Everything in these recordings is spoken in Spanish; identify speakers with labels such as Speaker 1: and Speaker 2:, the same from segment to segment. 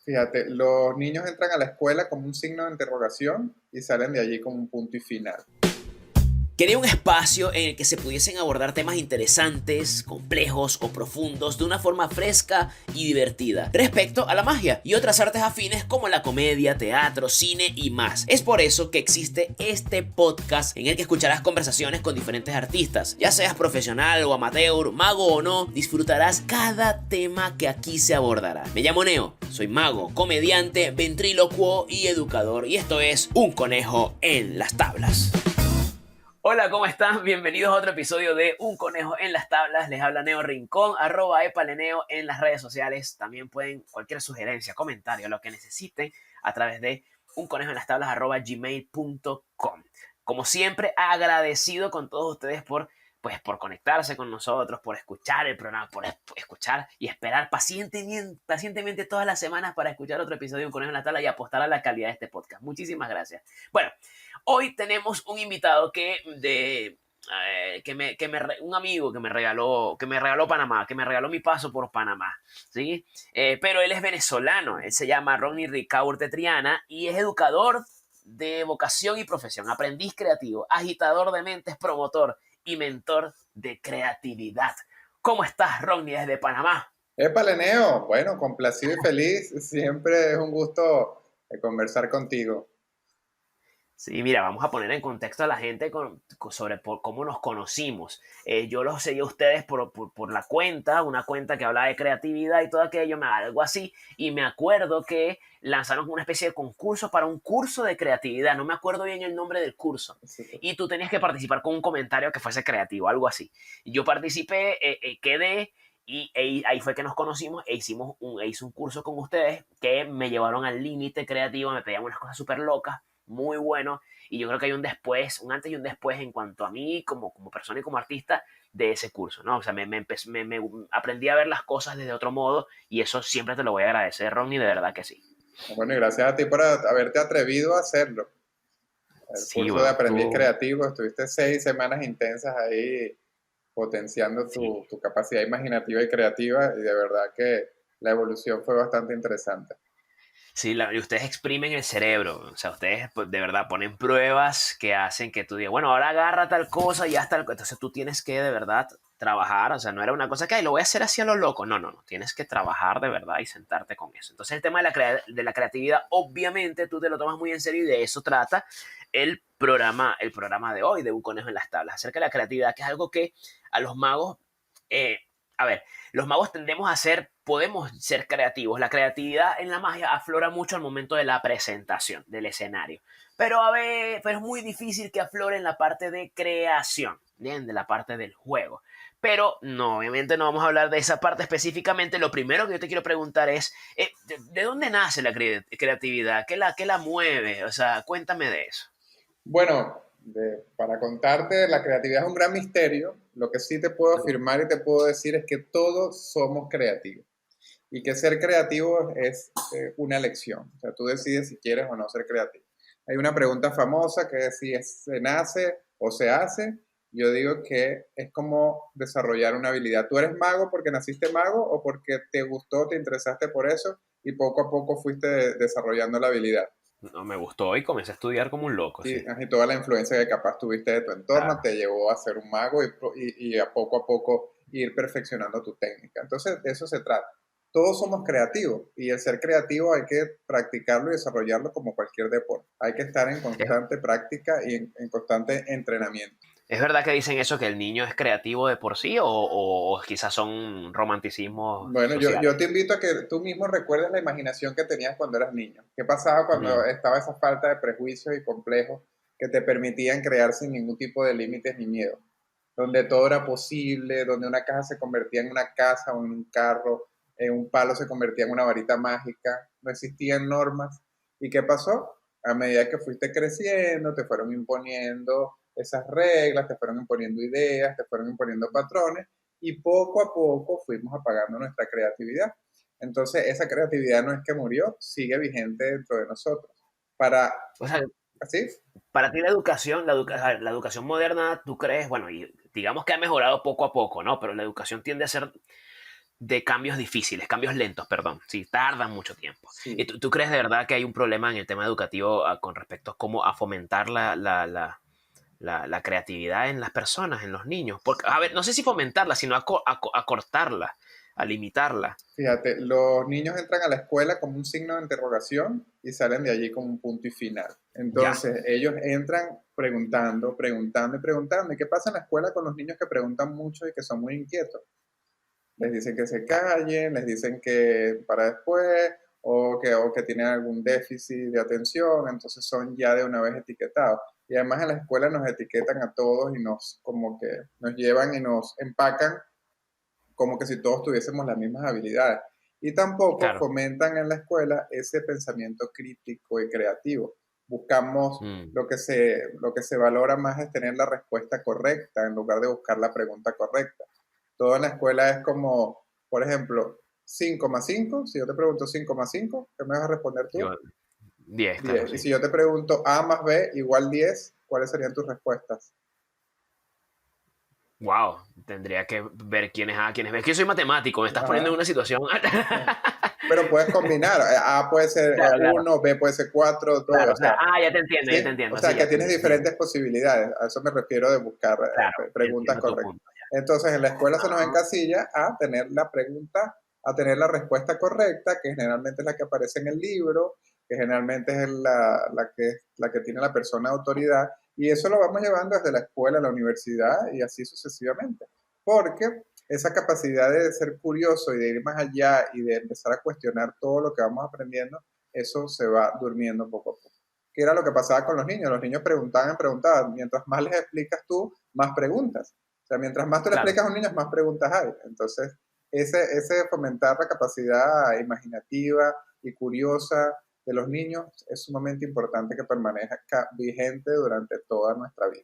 Speaker 1: Fíjate, los niños entran a la escuela como un signo de interrogación y salen de allí como un punto y final.
Speaker 2: Quería un espacio en el que se pudiesen abordar temas interesantes, complejos o profundos de una forma fresca y divertida respecto a la magia y otras artes afines como la comedia, teatro, cine y más. Es por eso que existe este podcast en el que escucharás conversaciones con diferentes artistas. Ya seas profesional o amateur, mago o no, disfrutarás cada tema que aquí se abordará. Me llamo Neo, soy mago, comediante, ventrílocuo y educador y esto es Un Conejo en las Tablas. Hola, ¿cómo están? Bienvenidos a otro episodio de Un Conejo en las Tablas. Les habla Neo Rincón, @epaleneo en las redes sociales. También pueden cualquier sugerencia, comentario, lo que necesiten a través de unconejoenlastablas @gmail.com. Como siempre, agradecido con todos ustedes por conectarse con nosotros, por escuchar el programa, por escuchar y esperar pacientemente todas las semanas para escuchar otro episodio de Un Conejo en las Tablas y apostar a la calidad de este podcast. Muchísimas gracias. Bueno, hoy tenemos un invitado un amigo que me regaló Panamá, que me regaló mi paso por Panamá, ¿sí? Pero él es venezolano, él se llama Ronnie Ricaurte Triana y es educador de vocación y profesión, aprendiz creativo, agitador de mentes, promotor y mentor de creatividad. ¿Cómo estás, Ronnie, desde Panamá?
Speaker 1: Épale, Neo, bueno, complacido y feliz, siempre es un gusto conversar contigo.
Speaker 2: Sí, mira, vamos a poner en contexto a la gente sobre cómo nos conocimos. Yo los seguí a ustedes por la cuenta, una cuenta que habla de creatividad y todo aquello, algo así. Y me acuerdo que lanzaron una especie de concurso para un curso de creatividad. No me acuerdo bien el nombre del curso. Y tú tenías que participar con un comentario que fuese creativo, algo así. Y yo participé, quedé. Ahí fue que nos conocimos hice un curso con ustedes que me llevaron al límite creativo, me pedían unas cosas súper locas, muy bueno, y yo creo que hay un después, un antes y un después en cuanto a mí como persona y como artista de ese curso, ¿no? O sea, me aprendí a ver las cosas desde otro modo y eso siempre te lo voy a agradecer, Ronnie, de verdad que sí.
Speaker 1: Bueno, y gracias a ti por haberte atrevido a hacerlo. El
Speaker 2: Sí,
Speaker 1: curso de
Speaker 2: bueno,
Speaker 1: aprendiz
Speaker 2: tú,
Speaker 1: creativo, estuviste 6 semanas intensas ahí potenciando
Speaker 2: sí.
Speaker 1: tu capacidad imaginativa y creativa y de verdad que la evolución fue bastante interesante.
Speaker 2: Sí, y ustedes exprimen el cerebro, o sea, ustedes pues, de verdad ponen pruebas que hacen que tú digas, bueno, ahora agarra tal cosa y hasta entonces tú tienes que de verdad trabajar, o sea, no era una cosa que "Ay, lo voy a hacer así a lo loco", no, no, no, tienes que trabajar de verdad y sentarte con eso. Entonces el tema de la creatividad, obviamente tú te lo tomas muy en serio y de eso trata el programa de hoy de Un Conejo en las Tablas, acerca de la creatividad, que es algo que a los magos, eh, a ver, los magos podemos ser creativos. La creatividad en la magia aflora mucho al momento de la presentación, del escenario. Pero es muy difícil que aflore en la parte de creación, ¿bien? De la parte del juego. Pero no, obviamente no vamos a hablar de esa parte específicamente. Lo primero que yo te quiero preguntar es, ¿de dónde nace la creatividad? ¿Qué la mueve? O sea, cuéntame de eso.
Speaker 1: Bueno, para contarte, la creatividad es un gran misterio. Lo que sí te puedo afirmar y te puedo decir es que todos somos creativos y que ser creativo es una elección. O sea, tú decides si quieres o no ser creativo. Hay una pregunta famosa que es si se nace o se hace. Yo digo que es como desarrollar una habilidad. ¿Tú eres mago porque naciste mago o porque te gustó, te interesaste por eso y poco a poco fuiste desarrollando la habilidad?
Speaker 2: No me gustó y comencé a estudiar como un loco,
Speaker 1: Sí,
Speaker 2: sí.
Speaker 1: y toda la influencia que capaz tuviste de tu entorno
Speaker 2: Claro.
Speaker 1: te llevó a ser un mago y a poco ir perfeccionando tu técnica. Entonces, de eso se trata. Todos somos creativos y el ser creativo hay que practicarlo y desarrollarlo como cualquier deporte. Hay que estar en constante práctica y en constante entrenamiento.
Speaker 2: ¿Es verdad que dicen eso, que el niño es creativo de por sí o quizás son romanticismos
Speaker 1: Bueno, yo
Speaker 2: sociales?
Speaker 1: te invito a que tú mismo recuerdes la imaginación que tenías cuando eras niño. ¿Qué pasaba cuando
Speaker 2: Mm.
Speaker 1: estaba esa falta de prejuicios y complejos que te permitían crear sin ningún tipo de límites ni miedo? Donde todo era posible, donde una caja se convertía en una casa o en un carro, un palo se convertía en una varita mágica, no existían normas. ¿Y qué pasó? A medida que fuiste creciendo, te fueron imponiendo esas reglas, te fueron imponiendo ideas, te fueron imponiendo patrones y poco a poco fuimos apagando nuestra creatividad. Entonces, esa creatividad no es que murió, sigue vigente dentro de nosotros. Para,
Speaker 2: O sea,
Speaker 1: ¿así?
Speaker 2: para ti la educación moderna, tú crees, bueno, y digamos que ha mejorado poco a poco, ¿no? Pero la educación tiende a ser de cambios difíciles, cambios lentos, perdón. Sí, tardan mucho tiempo. ¿Y
Speaker 1: Sí,
Speaker 2: tú crees de verdad que hay un problema en el tema educativo con respecto a cómo a fomentar la creatividad en las personas, en los niños? Porque, a ver, no sé si fomentarla, sino a cortarla, a limitarla.
Speaker 1: fíjate, los niños entran a la escuela como un signo de interrogación y salen de allí como un punto y final.
Speaker 2: Ya,
Speaker 1: Entonces, ellos entran preguntando, preguntando y preguntando. ¿Y qué pasa en la escuela con los niños que preguntan mucho y que son muy inquietos? Les dicen que se callen, les dicen que para después, o que tienen algún déficit de atención, entonces son ya de una vez etiquetados. Y además en la escuela nos etiquetan a todos y nos como que nos llevan y nos empacan como que si todos tuviésemos las mismas habilidades. Y tampoco
Speaker 2: claro.
Speaker 1: fomentan en la escuela ese pensamiento crítico y creativo. Buscamos
Speaker 2: Mm.
Speaker 1: lo que se valora más es tener la respuesta correcta en lugar de buscar la pregunta correcta. Todo en la escuela es como, por ejemplo, 5 más 5. Si yo te pregunto 5 más 5, ¿qué me vas a responder tú?
Speaker 2: Yo, 10, claro,
Speaker 1: 10. Y
Speaker 2: sí.
Speaker 1: si yo te pregunto A más B igual 10, ¿cuáles serían tus respuestas?
Speaker 2: Wow, tendría que ver quién es A, quién es B. Es que yo soy matemático, me estás poniendo en
Speaker 1: Ajá.
Speaker 2: una situación.
Speaker 1: Pero puedes combinar. A puede ser
Speaker 2: Claro, claro,
Speaker 1: 1, B puede ser 4, 2.
Speaker 2: claro.
Speaker 1: O sea,
Speaker 2: Ya
Speaker 1: ¿sí?
Speaker 2: te
Speaker 1: O
Speaker 2: entiendo,
Speaker 1: sea,
Speaker 2: sí,
Speaker 1: que
Speaker 2: ya te
Speaker 1: tienes
Speaker 2: entiendo.
Speaker 1: diferentes posibilidades. A eso me refiero de buscar
Speaker 2: Claro,
Speaker 1: preguntas
Speaker 2: entiendo tu
Speaker 1: correctas.
Speaker 2: punto. Ya.
Speaker 1: Entonces, en la escuela se nos
Speaker 2: Ah,
Speaker 1: encasilla a tener la pregunta, a tener la respuesta correcta, que generalmente es la que aparece en el libro, que generalmente es la que tiene la persona de autoridad. Y eso lo vamos llevando desde la escuela a la universidad y así sucesivamente. Porque esa capacidad de ser curioso y de ir más allá y de empezar a cuestionar todo lo que vamos aprendiendo, eso se va durmiendo poco a poco. ¿Qué era lo que pasaba con los niños? Los niños preguntaban, preguntaban. Mientras más les explicas tú, más preguntas. O sea, mientras más tú le
Speaker 2: claro.
Speaker 1: explicas a un niño, más preguntas hay. Entonces, ese fomentar la capacidad imaginativa y curiosa de los niños es sumamente importante que permanezca vigente durante toda nuestra vida.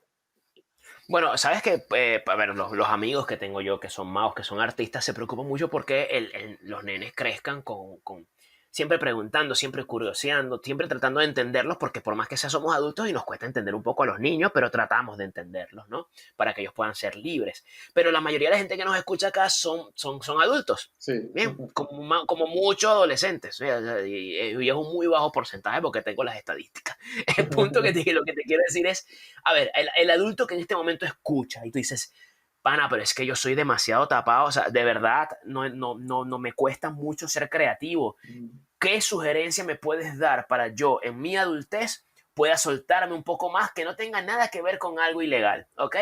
Speaker 2: Bueno, sabes que, a ver, los amigos que tengo yo que son magos, que son artistas, se preocupan mucho porque los nenes crezcan siempre preguntando, siempre curioseando, siempre tratando de entenderlos, porque por más que sea somos adultos y nos cuesta entender un poco a los niños, pero tratamos de entenderlos, ¿no? Para que ellos puedan ser libres. Pero la mayoría de la gente que nos escucha acá son adultos.
Speaker 1: Sí,
Speaker 2: Bien, como muchos adolescentes, y es un muy bajo porcentaje porque tengo las estadísticas. El punto lo que te quiero decir es, a ver, el adulto que en este momento escucha y tú dices, pana, pero es que yo soy demasiado tapado, o sea, de verdad, no me cuesta mucho ser creativo. ¿Qué sugerencia me puedes dar para yo en mi adultez pueda soltarme un poco más que no tenga nada que ver con algo ilegal? ¿Ok?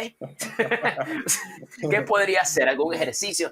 Speaker 2: ¿Qué podría hacer? ¿Algún ejercicio?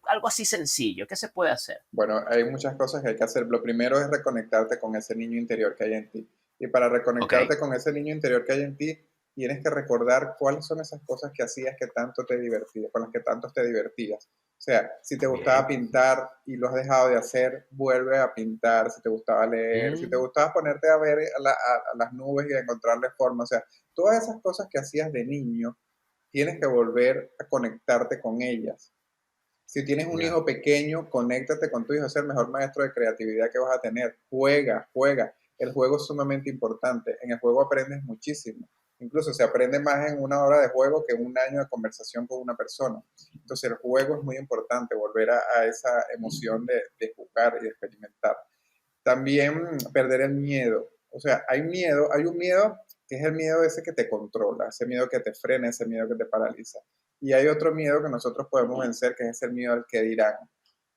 Speaker 2: Algo así sencillo. ¿Qué se puede hacer?
Speaker 1: Bueno, hay muchas cosas que hay que hacer. Lo primero es reconectarte con ese niño interior que hay en ti. Y para
Speaker 2: ¿Ok?
Speaker 1: reconectarte con ese niño interior que hay en ti, tienes que recordar cuáles son esas cosas que hacías que tanto te divertías, con las que tanto te divertías. O sea, si te gustaba
Speaker 2: Bien.
Speaker 1: pintar y lo has dejado de hacer, vuelve a pintar. Si te gustaba leer, si te
Speaker 2: Mm,
Speaker 1: gustaba ponerte a ver a las nubes y a encontrarle forma. O sea, todas esas cosas que hacías de niño, tienes que volver a conectarte con ellas. Si tienes un
Speaker 2: ya.
Speaker 1: hijo pequeño, conéctate con tu hijo, es el mejor maestro de creatividad que vas a tener. Juega, juega. El juego es sumamente importante. En el juego aprendes muchísimo. Incluso se aprende más en una hora de juego que en un año de conversación con una persona. Entonces el juego es muy importante, volver a esa emoción de jugar y de experimentar. También perder el miedo. O sea, hay un miedo que es el miedo ese que te controla, ese miedo que te frena, ese miedo que te paraliza. Y hay otro miedo que nosotros podemos vencer, que es el miedo al que dirán,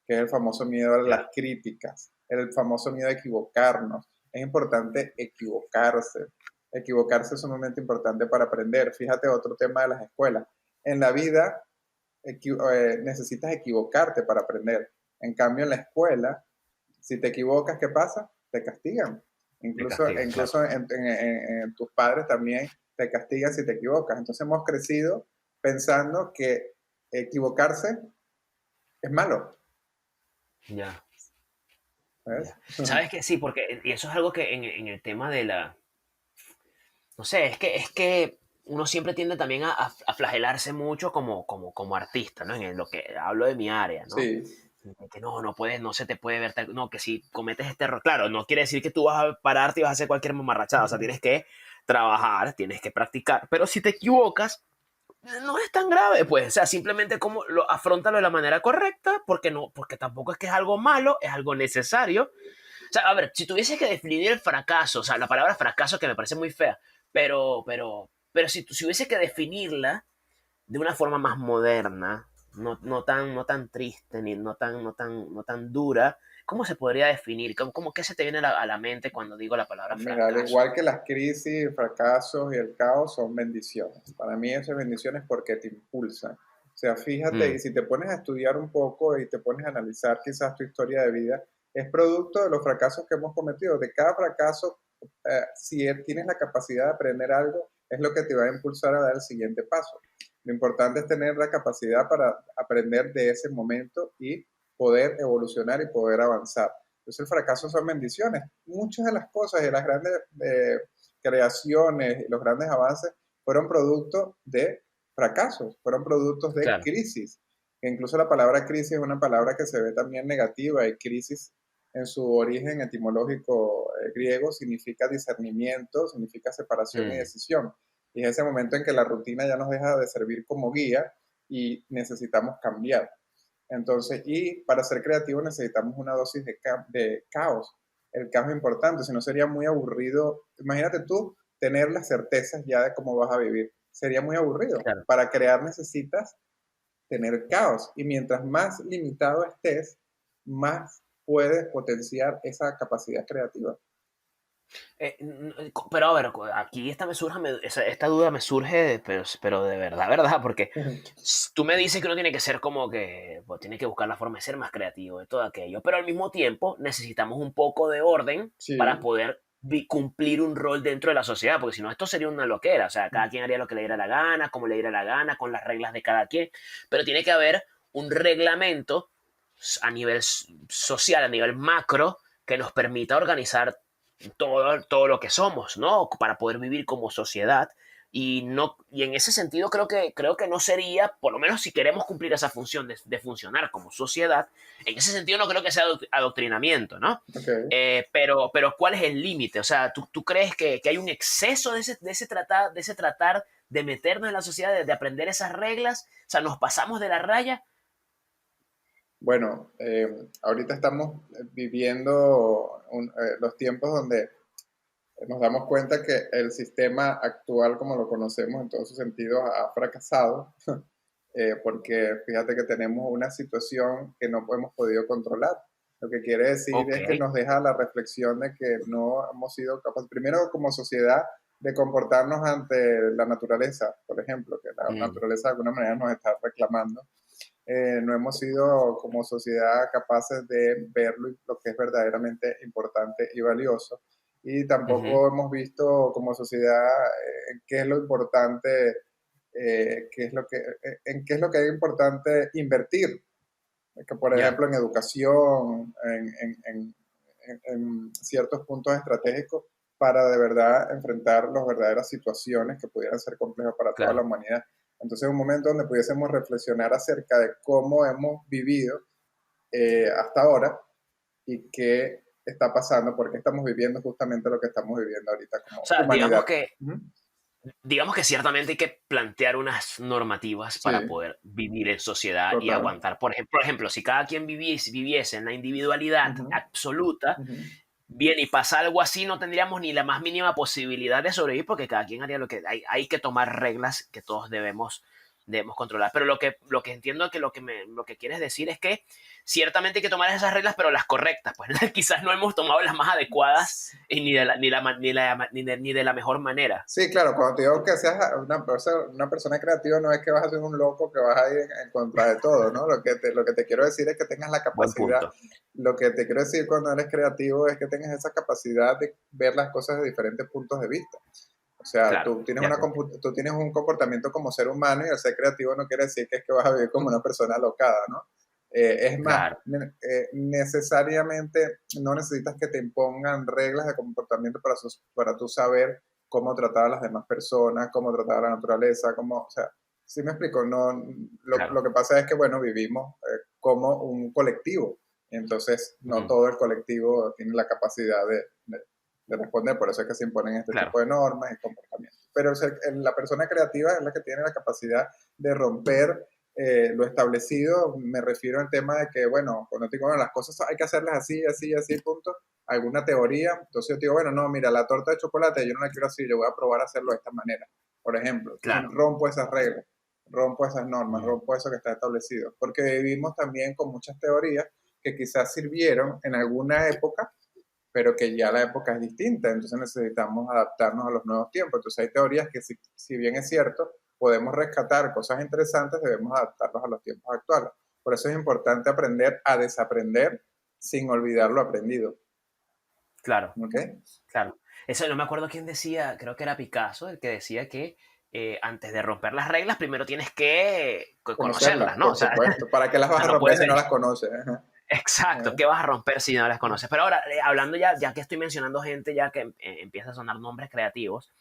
Speaker 1: que es el famoso miedo a
Speaker 2: Ya.
Speaker 1: las críticas, el famoso miedo a equivocarnos. Es importante equivocarse. Equivocarse es sumamente importante para aprender. Fíjate otro tema de las escuelas. En la vida necesitas equivocarte para aprender. En cambio, en la escuela, si te equivocas, ¿qué pasa? Te castigan.
Speaker 2: Me
Speaker 1: Incluso,
Speaker 2: castigan, claro.
Speaker 1: incluso en tus padres también te castigan si te equivocas. Entonces hemos crecido pensando que equivocarse es malo.
Speaker 2: Ya.
Speaker 1: ¿Ves?
Speaker 2: Ya. ¿Sabes qué? Sí, porque y eso es algo que en el tema de la... No sé, es que uno siempre tiende también a flagelarse mucho como artista, ¿no? Lo que hablo de mi área, ¿no?
Speaker 1: Sí,
Speaker 2: Que no puedes, no se te puede ver, no, que si cometes este error, claro, no quiere decir que tú vas a pararte y vas a hacer cualquier mamarrachada, o sea, tienes que trabajar, tienes que practicar, pero si te equivocas, no es tan grave, pues, o sea, simplemente como lo afrontalo de la manera correcta, porque no, porque tampoco es que es algo malo, es algo necesario. O sea, a ver, si tuviese que definir el fracaso, o sea, la palabra fracaso que me parece muy fea, pero si hubiese que definirla de una forma más moderna, no tan triste, ni no tan dura, ¿cómo se podría definir? ¿Qué se te viene a la mente cuando digo la palabra
Speaker 1: Mira, al
Speaker 2: fracaso?
Speaker 1: igual que las crisis, fracasos y el caos son bendiciones. Para mí eso es bendiciones porque te impulsan. O sea, fíjate, y
Speaker 2: Mm,
Speaker 1: si te pones a estudiar un poco y te pones a analizar quizás tu historia de vida, es producto de los fracasos que hemos cometido. De cada fracaso, si tienes la capacidad de aprender algo, es lo que te va a impulsar a dar el siguiente paso. Lo importante es tener la capacidad para aprender de ese momento y poder evolucionar y poder avanzar. Entonces el fracaso son bendiciones. Muchas de las cosas y las grandes creaciones y los grandes avances fueron producto de fracasos, fueron productos de
Speaker 2: claro.
Speaker 1: crisis. E incluso la palabra crisis es una palabra que se ve también negativa y crisis en su origen etimológico griego significa discernimiento, significa separación y
Speaker 2: Mm,
Speaker 1: decisión. Y es ese momento en que la rutina ya nos deja de servir como guía y necesitamos cambiar. Entonces, y para ser creativo necesitamos una dosis de caos. El caos es importante, si no sería muy aburrido. Imagínate tú tener las certezas ya de cómo vas a vivir. Sería muy aburrido.
Speaker 2: claro.
Speaker 1: Para crear necesitas tener caos. Y mientras más limitado estés, más puedes potenciar esa capacidad creativa.
Speaker 2: Pero a ver, aquí esta duda me surge, pero de verdad, ¿verdad? Porque tú me dices que uno tiene que ser como que, pues, tiene que buscar la forma de ser más creativo de todo aquello, pero al mismo tiempo necesitamos un poco de orden para
Speaker 1: Sí,
Speaker 2: poder cumplir un rol dentro de la sociedad, porque si no, esto sería una loquera, o sea, cada quien haría lo que le diera la gana, como le diera la gana, con las reglas de cada quien, pero tiene que haber un reglamento a nivel social, a nivel macro, que nos permita organizar todo lo que somos, ¿no? Para poder vivir como sociedad. Y en ese sentido creo que no sería, por lo menos si queremos cumplir esa función de funcionar como sociedad, en ese sentido no creo que sea adoctrinamiento, ¿no?
Speaker 1: ok.
Speaker 2: Pero ¿cuál es el límite? O sea, ¿tú crees que hay un exceso de ese tratar de meternos en la sociedad, de aprender esas reglas? O sea, ¿nos pasamos de la raya?
Speaker 1: Bueno, ahorita estamos viviendo los tiempos donde nos damos cuenta que el sistema actual, como lo conocemos en todos sus sentidos, ha fracasado, porque fíjate que tenemos una situación que no hemos podido controlar. Lo que quiere decir
Speaker 2: Ok.
Speaker 1: es que nos deja la reflexión de que no hemos sido capaces, primero como sociedad, de comportarnos ante la naturaleza, por ejemplo, que la
Speaker 2: Mm,
Speaker 1: naturaleza de alguna manera nos está reclamando. No hemos sido como sociedad capaces de ver lo que es verdaderamente importante y valioso. Y
Speaker 2: ujú,
Speaker 1: tampoco hemos visto como sociedad qué es lo importante, en qué es lo que es importante invertir. Que, por
Speaker 2: ya,
Speaker 1: ejemplo, en educación, en ciertos puntos estratégicos para de verdad enfrentar las verdaderas situaciones que pudieran ser complejas para toda la
Speaker 2: claro.
Speaker 1: humanidad. Entonces, un momento donde pudiésemos reflexionar acerca de cómo hemos vivido hasta ahora y qué está pasando, porque estamos viviendo justamente lo que estamos viviendo ahorita
Speaker 2: O
Speaker 1: como
Speaker 2: sea, digamos
Speaker 1: humanidad.
Speaker 2: que
Speaker 1: Ujú.
Speaker 2: digamos que ciertamente hay que plantear unas normativas
Speaker 1: Sí,
Speaker 2: para poder vivir en sociedad y
Speaker 1: total.
Speaker 2: aguantar. Por ejemplo, si cada quien viviese en la individualidad
Speaker 1: Ujú,
Speaker 2: absoluta,
Speaker 1: ujú.
Speaker 2: bien, y pasa algo así, no tendríamos ni la más mínima posibilidad de sobrevivir porque cada quien haría lo que hay que tomar reglas que todos debemos controlar. Pero lo que entiendo que lo que quieres decir es que ciertamente hay que tomar esas reglas, pero las correctas. Pues quizás no hemos tomado las más adecuadas y ni de la mejor manera.
Speaker 1: Sí, claro, cuando te digo que seas una persona creativa, no es que vas a ser un loco que vas a ir en contra de todo, ¿no? Lo que te quiero decir es que tengas la
Speaker 2: Buen
Speaker 1: capacidad,
Speaker 2: punto.
Speaker 1: lo que te quiero decir cuando eres creativo es que tengas esa capacidad de ver las cosas de diferentes puntos de vista. O sea,
Speaker 2: Claro, de acuerdo.
Speaker 1: tú tienes un comportamiento como ser humano y el ser creativo no quiere decir que es que vas a vivir como una persona alocada, ¿no? Es más,
Speaker 2: Claro,
Speaker 1: necesariamente no necesitas que te impongan reglas de comportamiento para tú saber cómo tratar a las demás personas, cómo tratar a la naturaleza, o sea, sí me explico, no, lo
Speaker 2: claro.
Speaker 1: que pasa es que, bueno, vivimos como un colectivo, entonces no
Speaker 2: Mm.
Speaker 1: todo el colectivo tiene la capacidad de responder, por eso es que se imponen este
Speaker 2: Claro.
Speaker 1: tipo de normas y comportamientos. Pero la persona creativa es la que tiene la capacidad de romper lo establecido. Me refiero al tema de que, bueno, cuando te digo, bueno, las cosas hay que hacerlas así, así, así, punto, alguna teoría, entonces yo te digo, bueno, no, mira, la torta de chocolate yo no la quiero así, yo voy a probar a hacerlo de esta manera, por ejemplo. Entonces
Speaker 2: Claro.
Speaker 1: rompo esas reglas, rompo esas normas,
Speaker 2: Mm.
Speaker 1: rompo eso que está establecido, porque vivimos también con muchas teorías que quizás sirvieron en alguna época, pero que ya la época es distinta, entonces necesitamos adaptarnos a los nuevos tiempos. Entonces hay teorías que si bien es cierto, podemos rescatar cosas interesantes, debemos adaptarnos a los tiempos actuales. Por eso es importante aprender a desaprender sin olvidar lo aprendido.
Speaker 2: Claro,
Speaker 1: ¿Ok?
Speaker 2: claro. Eso no me acuerdo quién decía, creo que era Picasso, el que decía que antes de romper las reglas, primero tienes que
Speaker 1: Conocerlas,
Speaker 2: conocerlas, ¿no?
Speaker 1: por
Speaker 2: O sea,
Speaker 1: supuesto. ¿Para qué las
Speaker 2: o
Speaker 1: vas
Speaker 2: sea,
Speaker 1: a
Speaker 2: no
Speaker 1: romper
Speaker 2: puedes
Speaker 1: si no
Speaker 2: venir.
Speaker 1: las conoces? Ajá.
Speaker 2: Exacto, ¿qué vas a romper si no las conoces? Pero ahora, hablando ya que estoy mencionando gente ya que empieza a sonar nombres creativos,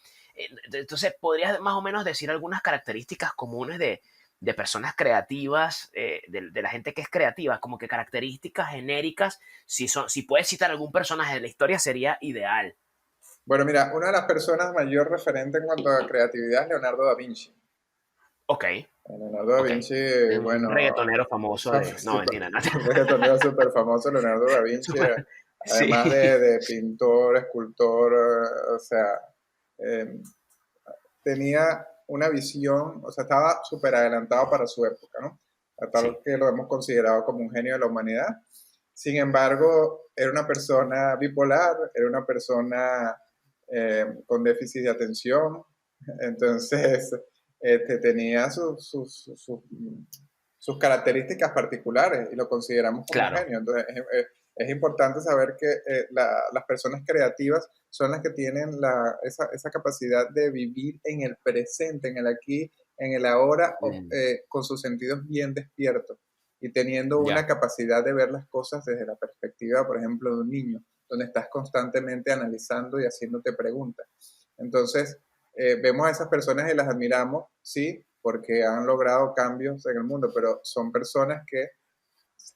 Speaker 2: entonces, ¿podrías más o menos decir algunas características comunes de personas creativas, de la gente que es creativa, como que características genéricas? Si puedes citar algún personaje de la historia, sería ideal.
Speaker 1: Bueno, mira, una de las personas mayor referente en cuanto a creatividad es Leonardo da Vinci.
Speaker 2: Ok,
Speaker 1: Leonardo da
Speaker 2: ok.
Speaker 1: Vinci,
Speaker 2: Un
Speaker 1: bueno,
Speaker 2: reggaetonero famoso de... No,
Speaker 1: super,
Speaker 2: mentira, no.
Speaker 1: un reggaetonero súper famoso, Leonardo da Vinci,
Speaker 2: Súper-
Speaker 1: además
Speaker 2: Sí,
Speaker 1: de pintor, escultor, o sea, eh, tenía una visión, o sea, estaba súper adelantado para su época, ¿no? A tal
Speaker 2: sí,
Speaker 1: que lo hemos considerado como un genio de la humanidad. Sin embargo, era una persona bipolar, era una persona con déficit de atención, entonces tenía sus características particulares y lo consideramos como un
Speaker 2: claro,
Speaker 1: genio. Entonces, es importante saber que las personas creativas son las que tienen esa capacidad de vivir en el presente, en el aquí, en el ahora,
Speaker 2: mm,
Speaker 1: con sus sentidos bien despiertos y teniendo una
Speaker 2: ya,
Speaker 1: capacidad de ver las cosas desde la perspectiva, por ejemplo, de un niño, donde estás constantemente analizando y haciéndote preguntas. Entonces, vemos a esas personas y las admiramos, sí, porque han logrado cambios en el mundo, pero son personas que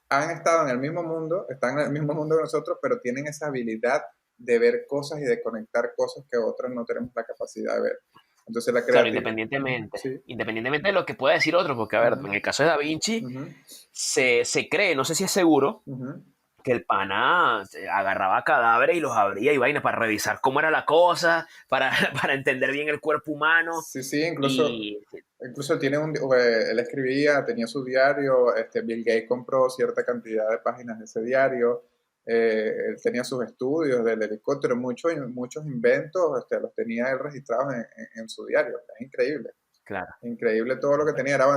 Speaker 1: han estado en el mismo mundo, están en el mismo mundo que nosotros, pero tienen esa habilidad de ver cosas y de conectar cosas que otras no tenemos la capacidad de ver. Entonces la
Speaker 2: claro,
Speaker 1: creatividad, sí,
Speaker 2: independientemente de lo que pueda decir otro, porque a ver,
Speaker 1: uh-huh,
Speaker 2: en el caso de Da Vinci,
Speaker 1: uh-huh,
Speaker 2: se cree, no sé si es seguro,
Speaker 1: uh-huh.
Speaker 2: que el pana agarraba cadáveres y los abría y vaina para revisar cómo era la cosa, para, para entender bien el cuerpo humano.
Speaker 1: Sí, sí,
Speaker 2: Y
Speaker 1: incluso él escribía, tenía su diario, Bill Gates compró cierta cantidad de páginas de ese diario, él tenía sus estudios del helicóptero, muchos inventos, los tenía él registrados en su diario, es increíble.
Speaker 2: claro,
Speaker 1: Increíble todo lo que tenía, era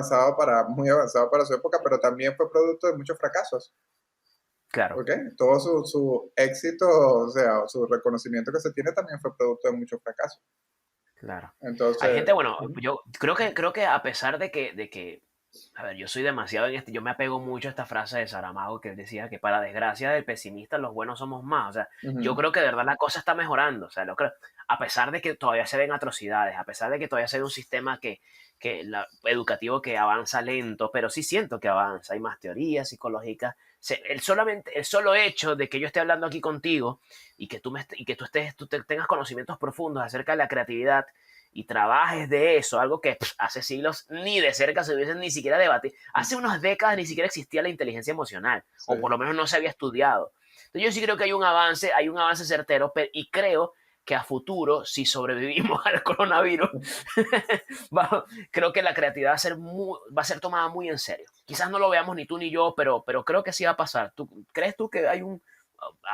Speaker 1: muy avanzado para su época, pero también fue producto de muchos fracasos.
Speaker 2: claro,
Speaker 1: ¿Ok? Todo su éxito, o sea, su reconocimiento que se tiene también fue producto de muchos fracasos.
Speaker 2: claro. Hay
Speaker 1: Entonces,
Speaker 2: gente, bueno,
Speaker 1: ujú,
Speaker 2: yo creo que a pesar de que, a ver, yo soy demasiado en este, yo me apego mucho a esta frase de Saramago que él decía que para desgracia del pesimista los buenos somos más. O sea, yo
Speaker 1: ujú,
Speaker 2: creo que de verdad la cosa está mejorando. O sea, lo creo, a pesar de que todavía se ven atrocidades, a pesar de que todavía se ve un sistema educativo que avanza lento, pero sí siento que avanza. Hay más teorías psicológicas. El solo hecho de que yo esté hablando aquí contigo y que tengas conocimientos profundos acerca de la creatividad y trabajes de eso, algo que hace siglos ni de cerca se hubiesen ni siquiera debatido. Hace unas décadas ni siquiera existía la inteligencia emocional,
Speaker 1: sí.
Speaker 2: o por lo menos no se había estudiado. Entonces yo sí creo que hay un avance certero, y creo que a futuro, si sobrevivimos al coronavirus, creo que la creatividad va a ser tomada muy en serio. Quizás no lo veamos ni tú ni yo, pero creo que sí va a pasar. ¿Crees tú que hay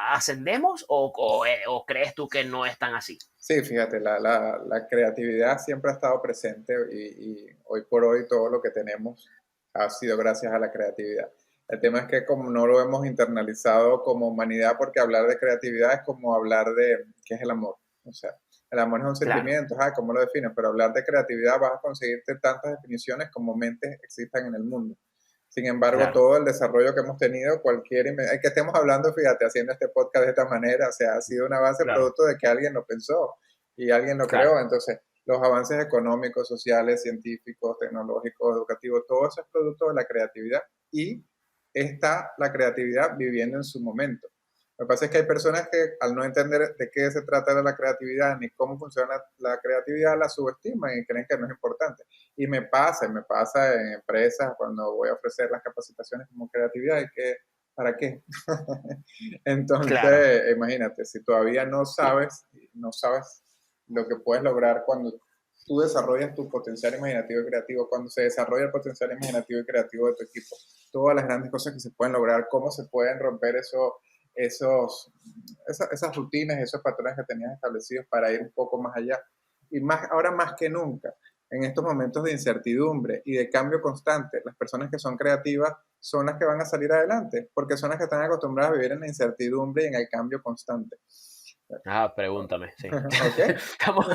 Speaker 2: ascendemos o crees tú que no es tan así?
Speaker 1: Sí, fíjate, la creatividad siempre ha estado presente y hoy por hoy todo lo que tenemos ha sido gracias a la creatividad. El tema es que como no lo hemos internalizado como humanidad, porque hablar de creatividad es como hablar de qué es el amor. O sea, el amor es un
Speaker 2: Claro,
Speaker 1: sentimiento, ¿cómo lo defines? Pero hablar de creatividad vas a conseguirte tantas definiciones como mentes existan en el mundo. Sin embargo,
Speaker 2: claro,
Speaker 1: todo el desarrollo que hemos tenido, que estemos hablando, fíjate, haciendo este podcast de esta manera, o sea, ha sido un avance
Speaker 2: claro,
Speaker 1: producto de que alguien lo pensó y alguien lo
Speaker 2: claro,
Speaker 1: creó. Entonces, los avances económicos, sociales, científicos, tecnológicos, educativos, todo eso es producto de la creatividad y está la creatividad viviendo en su momento. Lo que pasa es que hay personas que al no entender de qué se trata de la creatividad ni cómo funciona la creatividad, la subestiman y creen que no es importante. Y me pasa en empresas cuando voy a ofrecer las capacitaciones como creatividad y que, ¿para qué?
Speaker 2: Claro.
Speaker 1: Entonces, imagínate, si todavía no sabes lo que puedes lograr cuando tú desarrollas tu potencial imaginativo y creativo, cuando se desarrolla el potencial imaginativo y creativo de tu equipo, todas las grandes cosas que se pueden lograr, cómo se pueden romper esas rutinas, esos patrones que tenías establecidos para ir un poco más allá. Y más, ahora más que nunca, en estos momentos de incertidumbre y de cambio constante, las personas que son creativas son las que van a salir adelante, porque son las que están acostumbradas a vivir en la incertidumbre y en el cambio constante.
Speaker 2: Ah, pregúntame, sí.
Speaker 1: ¿Ok?
Speaker 2: Estamos...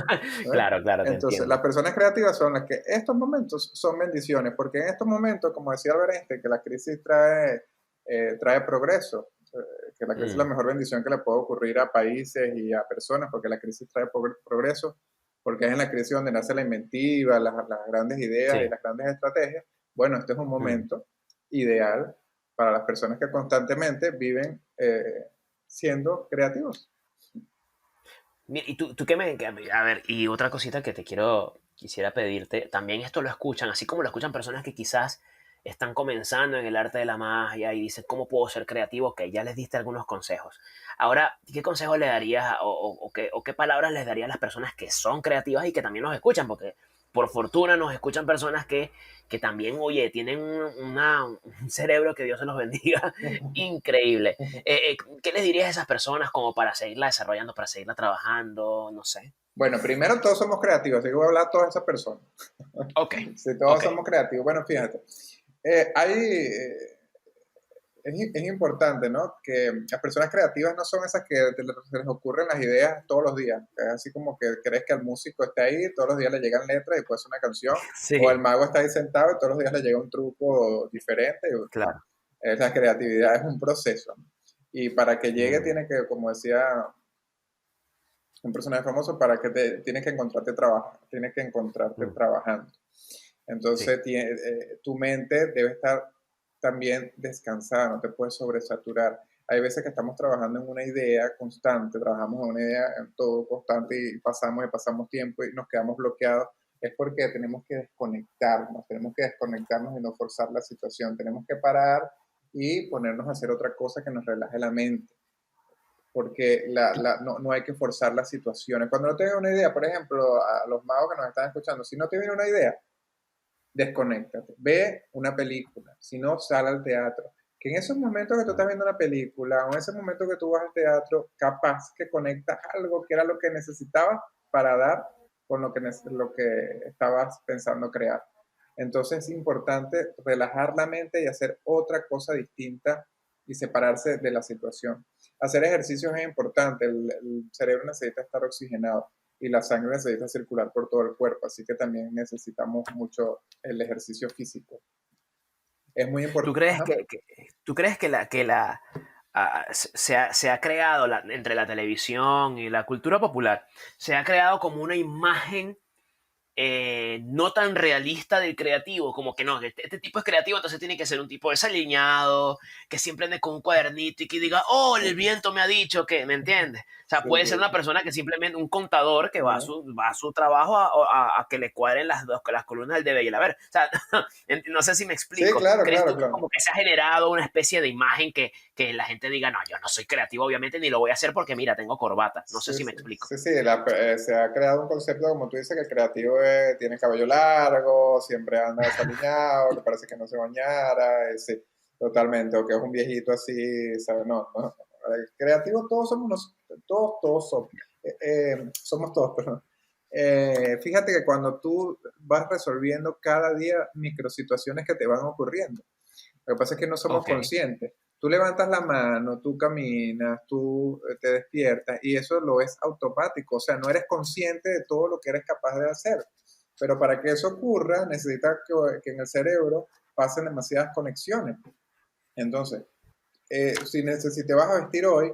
Speaker 2: Claro, claro, te
Speaker 1: Entonces,
Speaker 2: entiendo.
Speaker 1: las personas creativas son las que estos momentos son bendiciones, porque en estos momentos, como decía Albert Einstein, que la crisis trae progreso, que la crisis es la
Speaker 2: Mm,
Speaker 1: mejor bendición que le puede ocurrir a países y a personas, porque la crisis trae progreso, porque es en la crisis donde nace la inventiva, las grandes ideas y
Speaker 2: sí.
Speaker 1: las grandes estrategias. Bueno, este es un
Speaker 2: Mm.
Speaker 1: momento ideal para las personas que constantemente viven siendo creativos.
Speaker 2: Y tú qué a ver, y otra cosita que quisiera pedirte, también esto lo escuchan, así como lo escuchan personas que quizás están comenzando en el arte de la magia y dicen, ¿cómo puedo ser creativo? Que ya les diste algunos consejos. Ahora, ¿qué consejos le darías o qué palabras les darías a las personas que son creativas y que también nos escuchan? Porque por fortuna nos escuchan personas que también, oye, tienen un cerebro que Dios se los bendiga, increíble. ¿Qué les dirías a esas personas como para seguirla desarrollando, para seguirla trabajando? No sé.
Speaker 1: Bueno, primero todos somos creativos, así que voy a hablar a todas esas personas.
Speaker 2: Ok,
Speaker 1: Si todos
Speaker 2: ok.
Speaker 1: somos creativos. Bueno, fíjate, es importante, ¿no? Que las personas creativas no son esas que se les ocurren las ideas todos los días. Es así como que crees que el músico está ahí, todos los días le llegan letras y puede ser una canción, o el
Speaker 2: Sí,
Speaker 1: mago está ahí sentado y todos los días le llega un truco diferente. No,
Speaker 2: claro.
Speaker 1: esa creatividad es un proceso, ¿no? Y para que llegue
Speaker 2: Mm,
Speaker 1: tiene que, como decía un personaje famoso, para que tienes que encontrarte trabajo, tienes que encontrarte
Speaker 2: mm,
Speaker 1: trabajando.
Speaker 2: sí.
Speaker 1: Entonces, tu mente debe estar también descansada, no te puedes sobresaturar. Hay veces que estamos trabajando en una idea constante, trabajamos en una idea en todo constante y pasamos tiempo y nos quedamos bloqueados. Es porque tenemos que desconectarnos y no forzar la situación. Tenemos que parar y ponernos a hacer otra cosa que nos relaje la mente, porque no hay que forzar las situaciones. Cuando no tengas una idea, por ejemplo, a los magos que nos están escuchando, si no te viene una idea, desconéctate, ve una película, si no, sal al teatro. Que en esos momentos que tú estás viendo una película o en ese momento que tú vas al teatro, capaz que conectas algo que era lo que necesitabas para dar con lo que estabas pensando crear. Entonces es importante relajar la mente y hacer otra cosa distinta y separarse de la situación. Hacer ejercicios es importante, el cerebro necesita estar oxigenado y la sangre necesita circular por todo el cuerpo, así que también necesitamos mucho el ejercicio físico. Es muy
Speaker 2: ¿Tú
Speaker 1: importante.
Speaker 2: crees tú crees se ha creado entre la televisión y la cultura popular, se ha creado como una imagen no tan realista del creativo, como que no, este tipo es creativo, entonces tiene que ser un tipo desaliñado, que siempre ande con un cuadernito y que diga, oh, el viento me ha dicho que, ¿me entiendes? O sea,
Speaker 1: Sí,
Speaker 2: puede ser
Speaker 1: sí.
Speaker 2: una persona que simplemente, un contador que
Speaker 1: Ajá.
Speaker 2: va a su trabajo a que le cuadren las columnas del debe y el haber. O sea, no sé si me
Speaker 1: Sí,
Speaker 2: explico.
Speaker 1: claro,
Speaker 2: ¿Crees
Speaker 1: claro,
Speaker 2: tú que
Speaker 1: claro.
Speaker 2: como que se ha generado una especie de imagen que la gente diga, no, yo no soy creativo, obviamente, ni lo voy a hacer porque, mira, tengo corbata? No sé
Speaker 1: Sí,
Speaker 2: si me
Speaker 1: sí,
Speaker 2: explico.
Speaker 1: sí, sí, se ha creado un concepto, como tú dices, que el creativo tiene cabello largo, siempre anda desaliñado, que parece que no se bañara, sí, totalmente, o que es un viejito así, ¿sabes? No, no, no. El creativo todos somos, todos somos, somos todos, perdón. Fíjate que cuando tú vas resolviendo cada día microsituaciones que te van ocurriendo, lo que pasa es que no somos
Speaker 2: Ok.
Speaker 1: conscientes. Tú levantas la mano, tú caminas, tú te despiertas y eso lo es automático. O sea, no eres consciente de todo lo que eres capaz de hacer. Pero para que eso ocurra, necesitas que en el cerebro pasen demasiadas conexiones. Entonces, si te vas a vestir hoy,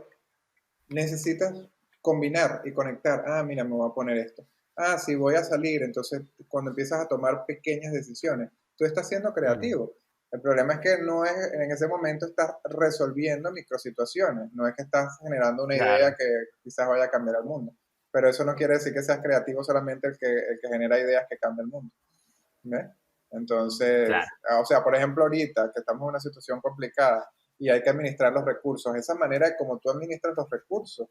Speaker 1: necesitas combinar y conectar. Ah, mira, me voy a poner esto. Ah, sí, voy a salir. Entonces, cuando empiezas a tomar pequeñas decisiones, tú estás siendo
Speaker 2: Mm,
Speaker 1: creativo. El problema es que no es, en ese momento estás resolviendo microsituaciones, no es que estás generando una idea
Speaker 2: Claro,
Speaker 1: que quizás vaya a cambiar el mundo. Pero eso no quiere decir que seas creativo solamente el que genera ideas que cambia el mundo. ¿Ves?
Speaker 2: claro.
Speaker 1: Entonces, o sea, por ejemplo, ahorita que estamos en una situación complicada y hay que administrar los recursos, esa manera de cómo tú administras los recursos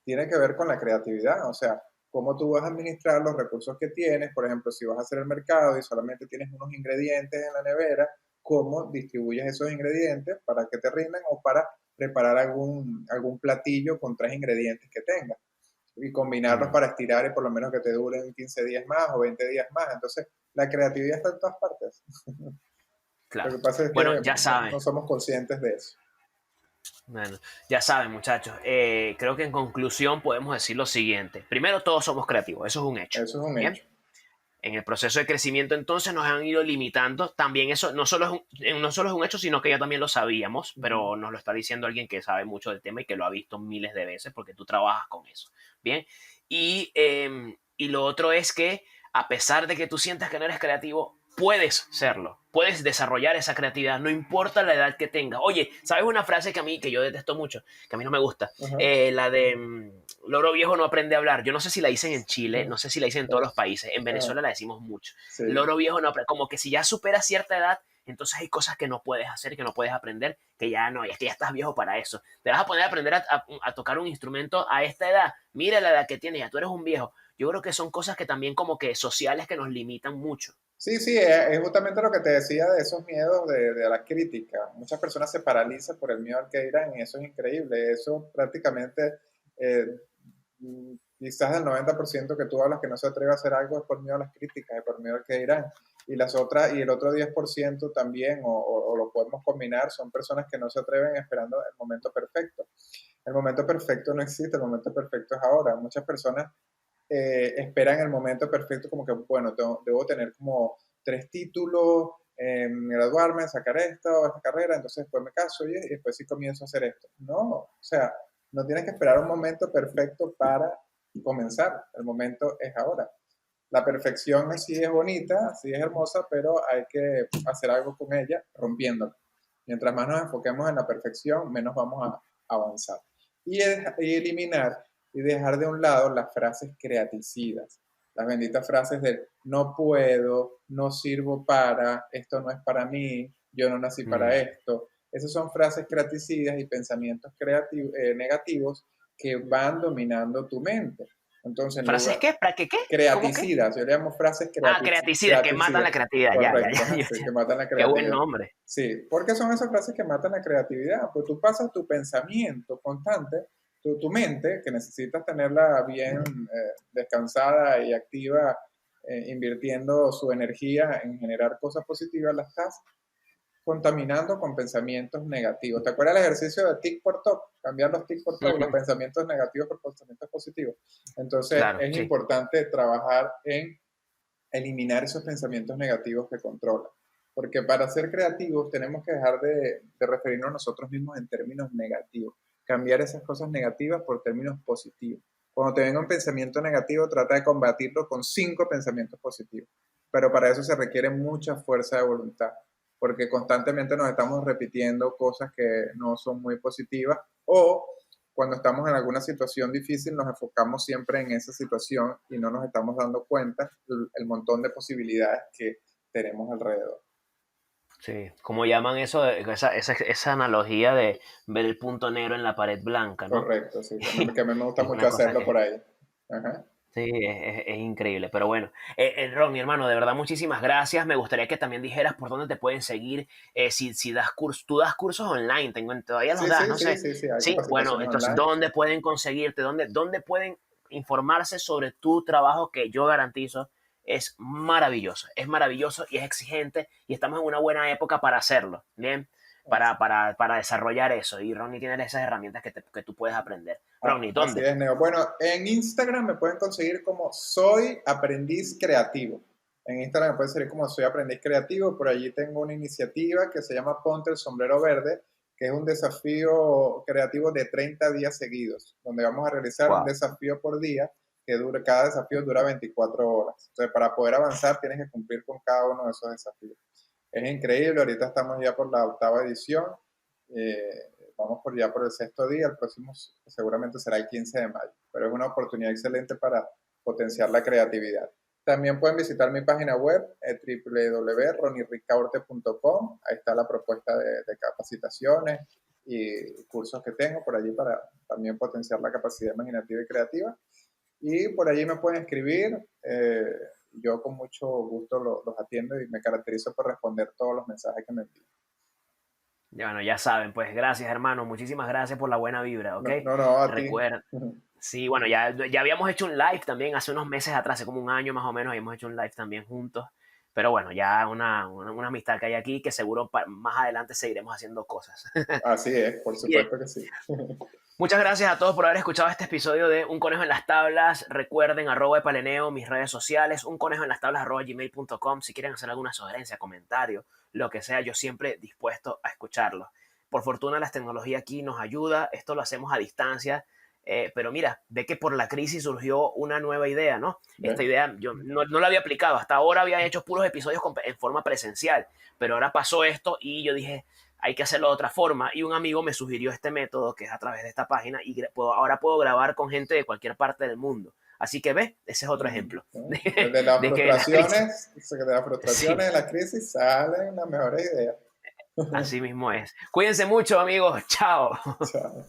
Speaker 1: tiene que ver con la creatividad, o sea, cómo tú vas a administrar los recursos que tienes, por ejemplo, si vas a hacer el mercado y solamente tienes unos ingredientes en la nevera, cómo distribuyes esos ingredientes para que te rindan o para preparar algún platillo con 3 ingredientes que tengas y combinarlos
Speaker 2: Mm,
Speaker 1: para estirar y por lo menos que te duren 15 días más o 20 días más. Entonces, la creatividad está en todas partes. Lo
Speaker 2: claro.
Speaker 1: que pasa es
Speaker 2: Bueno,
Speaker 1: que
Speaker 2: ya saben.
Speaker 1: no somos conscientes de eso.
Speaker 2: Bueno, ya saben, muchachos. Creo que en conclusión podemos decir lo siguiente. Primero, todos somos creativos. Eso es un hecho.
Speaker 1: Eso es un
Speaker 2: Bien.
Speaker 1: hecho.
Speaker 2: En el proceso de crecimiento entonces nos han ido limitando. También eso no solo es un hecho, sino que ya también lo sabíamos,
Speaker 1: Uh -huh.
Speaker 2: pero nos lo está diciendo alguien que sabe mucho del tema y que lo ha visto miles de veces porque tú trabajas con eso. Bien. Y lo otro es que a pesar de que tú sientas que no eres creativo, puedes serlo. Puedes desarrollar esa creatividad, no importa la edad que tengas. Oye, ¿sabes una frase que a mí, que yo detesto mucho, que a mí no me gusta?
Speaker 1: Uh -huh.
Speaker 2: La de loro viejo no aprende a hablar. Yo no sé si la dicen en Chile, no sé si la dicen en todos los países. En Venezuela la decimos mucho.
Speaker 1: Sí,
Speaker 2: Loro viejo no aprende. Como que si ya superas cierta edad, entonces hay cosas que no puedes hacer, que no puedes aprender, que ya no, es que ya estás viejo para eso. Te vas a poner a aprender a tocar un instrumento a esta edad. Mira la edad que tienes, ya tú eres un viejo. Yo creo que son cosas que también como que sociales que nos limitan mucho.
Speaker 1: sí, sí, es justamente lo que te decía de esos miedos de la crítica. Muchas personas se paralizan por el miedo al que dirán y eso es increíble. Eso prácticamente, eh, quizás el 90% que tú hablas que no se atreve a hacer algo es por miedo a las críticas, es por miedo al que dirán. Y las otras, y el otro 10% también, o lo podemos combinar, son personas que no se atreven esperando el momento perfecto. El momento perfecto no existe, el momento perfecto es ahora. Muchas personas esperan el momento perfecto como que, bueno, debo tener como 3 títulos, graduarme, sacar esta carrera, entonces después me caso y después sí comienzo a hacer esto. No, o sea, no tienes que esperar un momento perfecto para comenzar, el momento es ahora. La perfección sí es bonita, sí es hermosa, pero hay que hacer algo con ella rompiéndola. Mientras más nos enfoquemos en la perfección, menos vamos a avanzar. Y eliminar y dejar de un lado las frases creaticidas, las benditas frases de no puedo, no sirvo para, esto no es para mí, yo no nací para
Speaker 2: Mm.
Speaker 1: esto. Esas son frases creaticidas y pensamientos negativos que van dominando tu mente. Entonces, en
Speaker 2: ¿Frases
Speaker 1: lugar,
Speaker 2: qué? ¿Para qué qué? ¿Cómo qué?
Speaker 1: creaticidas, yo le llamo frases
Speaker 2: Ah, creaticidas, que matan
Speaker 1: creaticidas,
Speaker 2: la creatividad. Ya, ya,
Speaker 1: correcto,
Speaker 2: ya,
Speaker 1: ajá,
Speaker 2: ya,
Speaker 1: sí,
Speaker 2: ya.
Speaker 1: que matan la
Speaker 2: Qué buen
Speaker 1: creatividad.
Speaker 2: nombre.
Speaker 1: Sí, porque son esas frases que matan la creatividad, pues tú pasas tu pensamiento constante, tu mente, que necesitas tenerla bien descansada y activa, invirtiendo su energía en generar cosas positivas, la estás contaminando con pensamientos negativos. ¿Te acuerdas el ejercicio de tic por toc? Cambiar los tic por toc, los
Speaker 2: Ujú.
Speaker 1: pensamientos negativos por pensamientos positivos. Entonces
Speaker 2: Claro,
Speaker 1: es
Speaker 2: sí.
Speaker 1: importante trabajar en eliminar esos pensamientos negativos que controlan. Porque para ser creativos tenemos que dejar de referirnos a nosotros mismos en términos negativos. Cambiar esas cosas negativas por términos positivos. Cuando te venga un pensamiento negativo, trata de combatirlo con 5 pensamientos positivos. Pero para eso se requiere mucha fuerza de voluntad, porque constantemente nos estamos repitiendo cosas que no son muy positivas o cuando estamos en alguna situación difícil nos enfocamos siempre en esa situación y no nos estamos dando cuenta el montón de posibilidades que tenemos alrededor.
Speaker 2: Sí. Como llaman eso, esa analogía de ver el punto negro en la pared blanca, ¿no?
Speaker 1: Correcto, sí, que a mí me gusta
Speaker 2: Es
Speaker 1: mucho
Speaker 2: una cosa
Speaker 1: hacerlo por
Speaker 2: que,
Speaker 1: ahí. Ajá.
Speaker 2: sí, es increíble. Pero bueno, Ron, mi hermano, de verdad, muchísimas gracias. Me gustaría que también dijeras por dónde te pueden seguir. Si das cursos, tú das cursos online, todavía los
Speaker 1: Sí,
Speaker 2: das,
Speaker 1: sí,
Speaker 2: no
Speaker 1: sí,
Speaker 2: sé.
Speaker 1: sí, sí, hay
Speaker 2: Sí, bueno,
Speaker 1: capacitaciones
Speaker 2: entonces,
Speaker 1: online.
Speaker 2: ¿dónde pueden conseguirte? ¿Dónde pueden informarse sobre tu trabajo que yo garantizo es maravilloso y es exigente y estamos en una buena época para hacerlo, ¿bien? Para desarrollar eso. Y Ronnie tiene esas herramientas que tú puedes aprender. Ronnie,
Speaker 1: Así
Speaker 2: ¿dónde?
Speaker 1: es, Neo. Bueno, en Instagram me pueden conseguir como Soy Aprendiz Creativo. En Instagram me pueden seguir como Soy Aprendiz Creativo. Por allí tengo una iniciativa que se llama Ponte el Sombrero Verde, que es un desafío creativo de 30 días seguidos, donde vamos a realizar un
Speaker 2: Wow.
Speaker 1: desafío por día, cada desafío dura 24 horas. Entonces, para poder avanzar, tienes que cumplir con cada uno de esos desafíos. Es increíble, ahorita estamos ya por la 8ª edición, vamos ya por el 6.º día, el próximo seguramente será el 15 de mayo, pero es una oportunidad excelente para potenciar la creatividad. También pueden visitar mi página web, www.roniricaurte.com. Ahí está la propuesta de capacitaciones y cursos que tengo por allí para también potenciar la capacidad imaginativa y creativa. Y por allí me pueden escribir. Yo con mucho gusto los atiendo y me caracterizo por responder todos los mensajes que me envíen.
Speaker 2: Bueno, ya saben, pues gracias, hermano. Muchísimas gracias por la buena vibra, ¿ok?
Speaker 1: No, no, no, a ti.
Speaker 2: Recuerda. Sí, bueno, ya habíamos hecho un live también hace unos meses atrás, hace como un año más o menos, habíamos hecho un live también juntos. Pero bueno, ya una amistad que hay aquí que seguro más adelante seguiremos haciendo cosas.
Speaker 1: Así es, por
Speaker 2: Bien.
Speaker 1: supuesto que sí.
Speaker 2: Muchas gracias a todos por haber escuchado este episodio de Un Conejo en las Tablas. Recuerden, @epaleneo, mis redes sociales, unconejoenlastablas@gmail.com. Si quieren hacer alguna sugerencia, comentario, lo que sea, yo siempre dispuesto a escucharlo. Por fortuna, la tecnología aquí nos ayuda. Esto lo hacemos a distancia. Pero mira, ve que por la crisis surgió una nueva idea, ¿no? Esta idea yo no la había aplicado. Hasta ahora había hecho puros episodios en forma presencial. Pero ahora pasó esto y yo dije, hay que hacerlo de otra forma. Y un amigo me sugirió este método que es a través de esta página y ahora puedo grabar con gente de cualquier parte del mundo. Así que ve, ese es otro ejemplo.
Speaker 1: De las frustraciones,
Speaker 2: Sí,
Speaker 1: de la crisis salen las mejores ideas.
Speaker 2: así mismo es. Cuídense mucho, amigos. Chao.
Speaker 1: Chao.